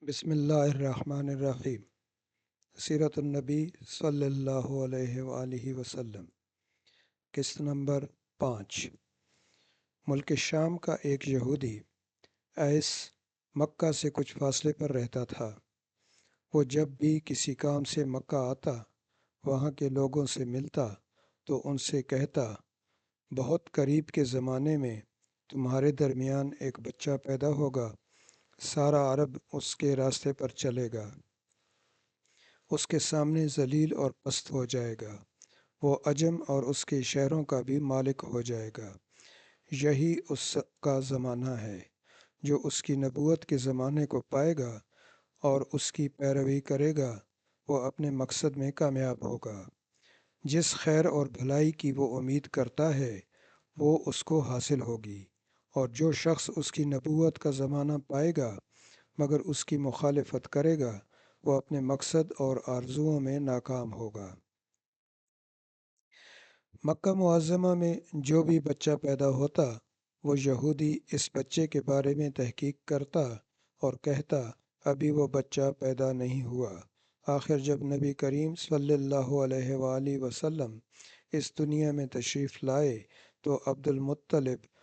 بسم اللہ الرحمن الرحیم۔ سیرت النبی صلی اللہ علیہ وآلہ وسلم۔ قسط نمبر 5۔ ملک شام کا ایک یہودی ایس مکہ سے کچھ فاصلے پر رہتا تھا۔ وہ جب بھی کسی کام سے مکہ آتا، وہاں کے لوگوں سے ملتا تو ان سے کہتا، بہت قریب کے زمانے میں تمہارے درمیان ایک بچہ پیدا ہوگا، سارا عرب اس کے راستے پر چلے گا، اس کے سامنے ذلیل اور پست ہو جائے گا، وہ عجم اور اس کے شہروں کا بھی مالک ہو جائے گا۔ یہی اس کا زمانہ ہے جو اس کی نبوت کے زمانے کو پائے گا اور اس کی پیروی کرے گا، وہ اپنے مقصد میں کامیاب ہوگا۔ جس خیر اور بھلائی کی وہ امید کرتا ہے وہ اس کو حاصل ہوگی، اور جو شخص اس کی نبوت کا زمانہ پائے گا مگر اس کی مخالفت کرے گا، وہ اپنے مقصد اور آرزوؤں میں ناکام ہوگا۔ مکہ معظمہ میں جو بھی بچہ پیدا ہوتا، وہ یہودی اس بچے کے بارے میں تحقیق کرتا اور کہتا، ابھی وہ بچہ پیدا نہیں ہوا۔ آخر جب نبی کریم صلی اللہ علیہ وآلہ وسلم اس دنیا میں تشریف لائے تو عبد المطلب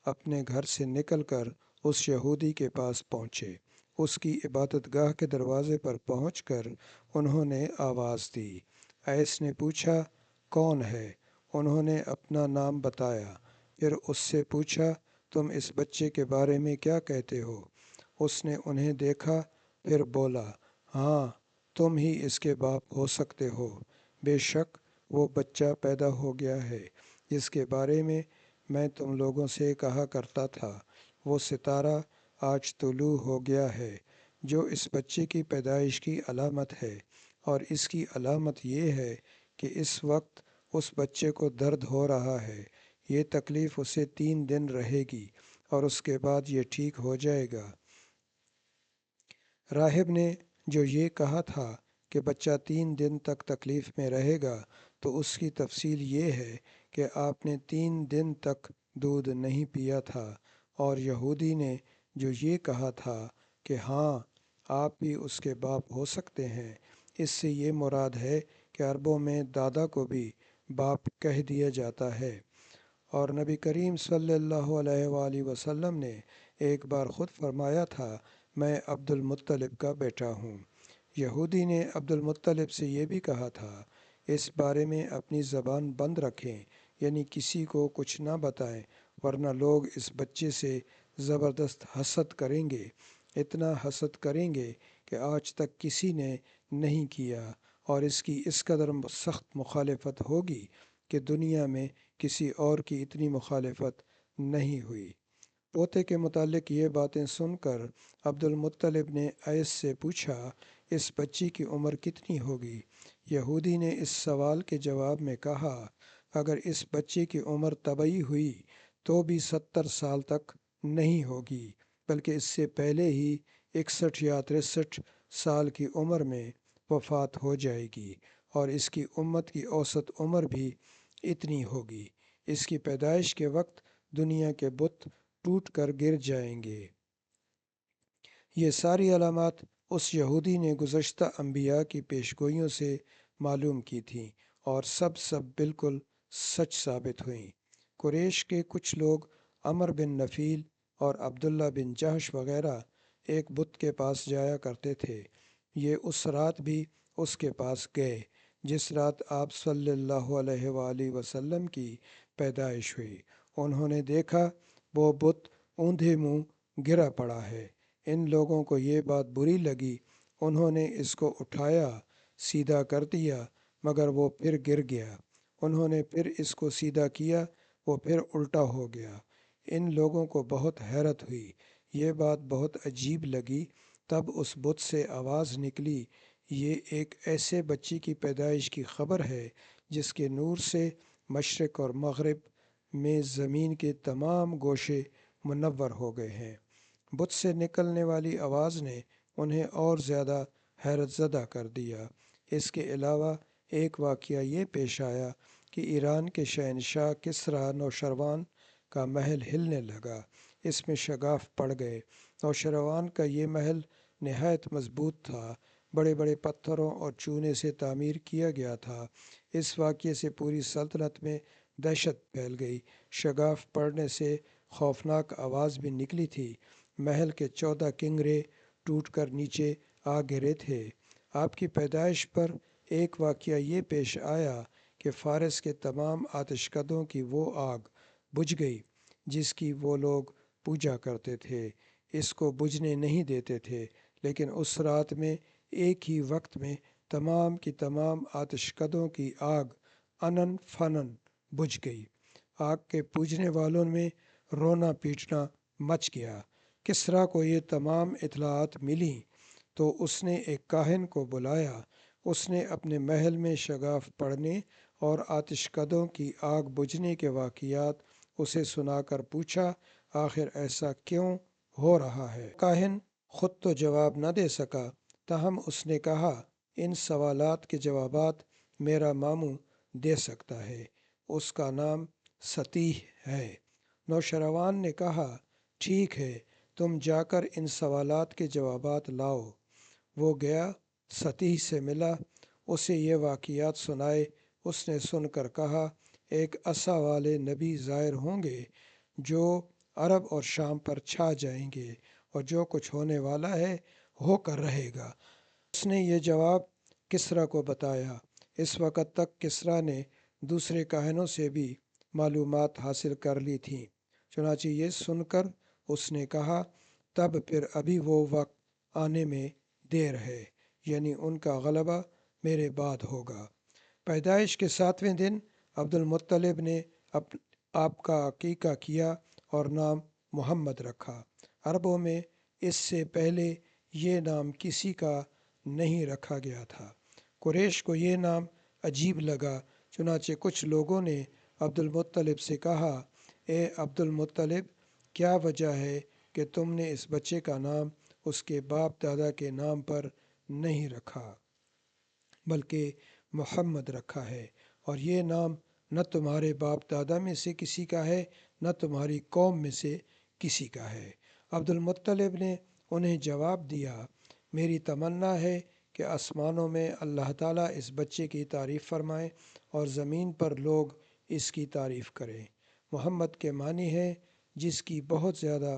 اپنے گھر سے نکل کر اس یہودی کے پاس پہنچے۔ اس کی عبادت گاہ کے دروازے پر پہنچ کر انہوں نے آواز دی۔ ایس نے پوچھا، کون ہے؟ انہوں نے اپنا نام بتایا۔ پھر اس سے پوچھا، تم اس بچے کے بارے میں کیا کہتے ہو؟ اس نے انہیں دیکھا، پھر بولا، ہاں، تم ہی اس کے باپ ہو سکتے ہو۔ بے شک وہ بچہ پیدا ہو گیا ہے جس کے بارے میں تم لوگوں سے کہا کرتا تھا، وہ ستارہ آج طلوع ہو گیا ہے، جو اس بچے کی پیدائش کی علامت ہے، اور اس کی علامت یہ ہے کہ اس وقت اس بچے کو درد ہو رہا ہے۔ یہ تکلیف اسے 3 دن رہے گی اور اس کے بعد یہ ٹھیک ہو جائے گا۔ راہب نے جو یہ کہا تھا کہ بچہ 3 دن تک تکلیف میں رہے گا، تو اس کی تفصیل یہ ہے کہ آپ نے 3 دن تک دودھ نہیں پیا تھا، اور یہودی نے جو یہ کہا تھا کہ ہاں، آپ بھی اس کے باپ ہو سکتے ہیں، اس سے یہ مراد ہے کہ عربوں میں دادا کو بھی باپ کہہ دیا جاتا ہے۔ اور نبی کریم صلی اللہ علیہ وآلہ وسلم نے ایک بار خود فرمایا تھا، میں عبد المطلب کا بیٹا ہوں۔ یہودی نے عبد المطلب سے یہ بھی کہا تھا، اس بارے میں اپنی زبان بند رکھیں، یعنی کسی کو کچھ نہ بتائیں، ورنہ لوگ اس بچے سے زبردست حسد کریں گے، اتنا حسد کریں گے کہ آج تک کسی نے نہیں کیا، اور اس کی اس قدر سخت مخالفت ہوگی کہ دنیا میں کسی اور کی اتنی مخالفت نہیں ہوئی۔ پوتے کے متعلق یہ باتیں سن کر عبد المطلب نے ایس سے پوچھا، اس بچی کی عمر کتنی ہوگی؟ یہودی نے اس سوال کے جواب میں کہا، اگر اس بچے کی عمر طبی ہوئی تو بھی 70 سال تک نہیں ہوگی، بلکہ اس سے پہلے ہی 61 یا 63 سال کی عمر میں وفات ہو جائے گی، اور اس کی امت کی اوسط عمر بھی اتنی ہوگی۔ اس کی پیدائش کے وقت دنیا کے بت ٹوٹ کر گر جائیں گے۔ یہ ساری علامات اس یہودی نے گزشتہ انبیاء کی پیشگوئیوں سے معلوم کی تھیں، اور سب بالکل سچ ثابت ہوئیں۔ قریش کے کچھ لوگ عمر بن نفیل اور عبداللہ بن جہش وغیرہ ایک بت کے پاس جایا کرتے تھے۔ یہ اس رات بھی اس کے پاس گئے جس رات آپ صلی اللہ علیہ وآلہ وسلم کی پیدائش ہوئی۔ انہوں نے دیکھا وہ بت اوندھے منہ گرا پڑا ہے۔ ان لوگوں کو یہ بات بری لگی، انہوں نے اس کو اٹھایا، سیدھا کر دیا، مگر وہ پھر گر گیا۔ انہوں نے پھر اس کو سیدھا کیا، وہ پھر الٹا ہو گیا۔ ان لوگوں کو بہت حیرت ہوئی، یہ بات بہت عجیب لگی۔ تب اس بت سے آواز نکلی، یہ ایک ایسے بچی کی پیدائش کی خبر ہے جس کے نور سے مشرق اور مغرب میں زمین کے تمام گوشے منور ہو گئے ہیں۔ بت سے نکلنے والی آواز نے انہیں اور زیادہ حیرت زدہ کر دیا۔ اس کے علاوہ ایک واقعہ یہ پیش آیا کہ ایران کے شہنشاہ کسریٰ نوشروان کا محل ہلنے لگا، اس میں شگاف پڑ گئے۔ نوشروان کا یہ محل نہایت مضبوط تھا، بڑے بڑے پتھروں اور چونے سے تعمیر کیا گیا تھا۔ اس واقعے سے پوری سلطنت میں دہشت پھیل گئی۔ شگاف پڑنے سے خوفناک آواز بھی نکلی تھی۔ محل کے 14 کنگرے ٹوٹ کر نیچے آ گرے تھے۔ آپ کی پیدائش پر ایک واقعہ یہ پیش آیا کہ فارس کے تمام آتش کدوں کی وہ آگ بجھ گئی جس کی وہ لوگ پوجا کرتے تھے، اس کو بجھنے نہیں دیتے تھے، لیکن اس رات میں ایک ہی وقت میں تمام کی تمام آتش کدوں کی آگ انن فنن بجھ گئی۔ آگ کے پوجنے والوں میں رونا پیٹنا مچ گیا۔ کسریٰ کو یہ تمام اطلاعات ملیں تو اس نے ایک کاہن کو بلایا۔ اس نے اپنے محل میں شگاف پڑنے اور آتش کدوں کی آگ بجھنے کے واقعات اسے سنا کر پوچھا، آخر ایسا کیوں ہو رہا ہے؟ کاہن خود تو جواب نہ دے سکا، تاہم اس نے کہا، ان سوالات کے جوابات میرا ماموں دے سکتا ہے، اس کا نام سطیح ہے۔ نوشروان نے کہا، ٹھیک ہے، تم جا کر ان سوالات کے جوابات لاؤ۔ وہ گیا، سطیح سے ملا، اسے یہ واقعات سنائے۔ اس نے سن کر کہا، ایک عصا والے نبی ظاہر ہوں گے جو عرب اور شام پر چھا جائیں گے، اور جو کچھ ہونے والا ہے ہو کر رہے گا۔ اس نے یہ جواب کسریٰ کو بتایا۔ اس وقت تک کسریٰ نے دوسرے کاہنوں سے بھی معلومات حاصل کر لی تھیں۔ چنانچہ یہ سن کر اس نے کہا، تب پھر ابھی وہ وقت آنے میں دیر ہے، یعنی ان کا غلبہ میرے بعد ہوگا۔ پیدائش کے 7ویں دن عبد المطلب نے آپ کا عقیقہ کیا اور نام محمد رکھا۔ عربوں میں اس سے پہلے یہ نام کسی کا نہیں رکھا گیا تھا۔ قریش کو یہ نام عجیب لگا، چنانچہ کچھ لوگوں نے عبد المطلب سے کہا، اے عبد المطلب، کیا وجہ ہے کہ تم نے اس بچے کا نام اس کے باپ دادا کے نام پر نہیں رکھا بلکہ محمد رکھا ہے، اور یہ نام نہ تمہارے باپ دادا میں سے کسی کا ہے نہ تمہاری قوم میں سے کسی کا ہے؟ عبد المطلب نے انہیں جواب دیا، میری تمنا ہے کہ آسمانوں میں اللہ تعالیٰ اس بچے کی تعریف فرمائے اور زمین پر لوگ اس کی تعریف کریں۔ محمد کے معنی ہے جس کی بہت زیادہ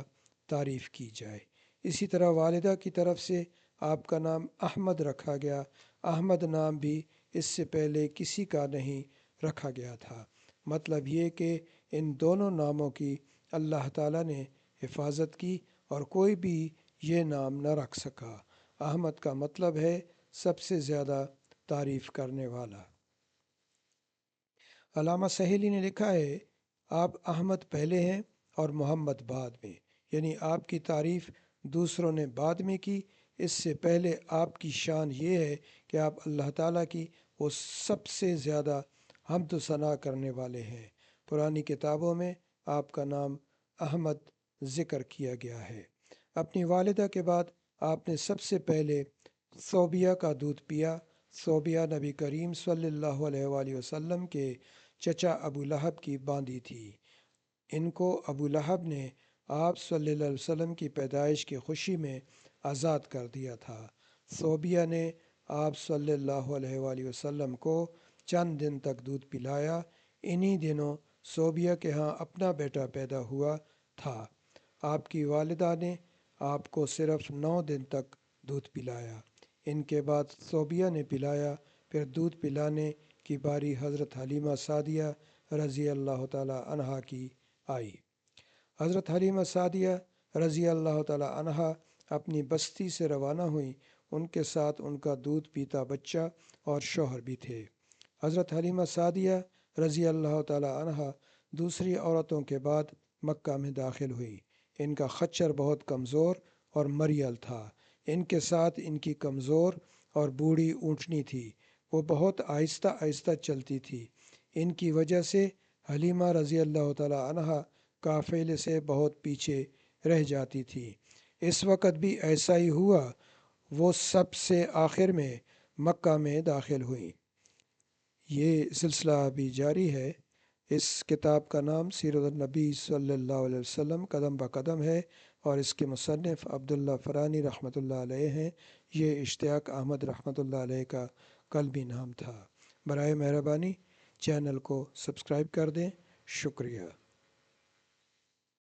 تعریف کی جائے۔ اسی طرح والدہ کی طرف سے آپ کا نام احمد رکھا گیا۔ احمد نام بھی اس سے پہلے کسی کا نہیں رکھا گیا تھا۔ مطلب یہ کہ ان دونوں ناموں کی اللہ تعالیٰ نے حفاظت کی اور کوئی بھی یہ نام نہ رکھ سکا۔ احمد کا مطلب ہے سب سے زیادہ تعریف کرنے والا۔ علامہ سہیلی نے لکھا ہے، آپ احمد پہلے ہیں اور محمد بعد میں، یعنی آپ کی تعریف دوسروں نے بعد میں کی۔ اس سے پہلے آپ کی شان یہ ہے کہ آپ اللہ تعالیٰ کی وہ سب سے زیادہ حمد و ثنا کرنے والے ہیں۔ پرانی کتابوں میں آپ کا نام احمد ذکر کیا گیا ہے۔ اپنی والدہ کے بعد آپ نے سب سے پہلے صوبیہ کا دودھ پیا۔ صوبیہ نبی کریم صلی اللہ علیہ وآلہ وسلم کے چچا ابو لہب کی باندی تھی۔ ان کو ابو لہب نے آپ صلی اللہ علیہ وسلم کی پیدائش کی خوشی میں آزاد کر دیا تھا۔ صوبیہ نے آپ صلی اللہ علیہ وآلہ وسلم کو چند دن تک دودھ پلایا۔ انہی دنوں صوبیہ کے ہاں اپنا بیٹا پیدا ہوا تھا۔ آپ کی والدہ نے آپ کو صرف 9 دن تک دودھ پلایا۔ ان کے بعد صوبیہ نے پلایا، پھر دودھ پلانے کی باری حضرت حلیمہ سعدیہ رضی اللہ تعالیٰ عنہا کی آئی۔ حضرت حلیمہ سعدیہ رضی اللہ تعالیٰ عنہا اپنی بستی سے روانہ ہوئیں۔ ان کے ساتھ ان کا دودھ پیتا بچہ اور شوہر بھی تھے۔ حضرت حلیمہ سعدیہ رضی اللہ تعالیٰ عنہا دوسری عورتوں کے بعد مکہ میں داخل ہوئی۔ ان کا خچر بہت کمزور اور مریل تھا۔ ان کے ساتھ ان کی کمزور اور بوڑھی اونٹنی تھی، وہ بہت آہستہ آہستہ چلتی تھی۔ ان کی وجہ سے حلیمہ رضی اللہ تعالیٰ عنہا قافلے سے بہت پیچھے رہ جاتی تھی۔ اس وقت بھی ایسا ہی ہوا، وہ سب سے آخر میں مکہ میں داخل ہوئیں۔ یہ سلسلہ ابھی جاری ہے۔ اس کتاب کا نام سیرت النبی صلی اللہ علیہ وسلم قدم بہ قدم ہے۔ اور اس کے مصنف عبداللہ فرانی رحمۃ اللہ علیہ ہیں۔ یہ اشتیاق احمد رحمۃ اللہ علیہ کا قلبی نام تھا۔ برائے مہربانی چینل کو سبسکرائب کر دیں۔ شکریہ۔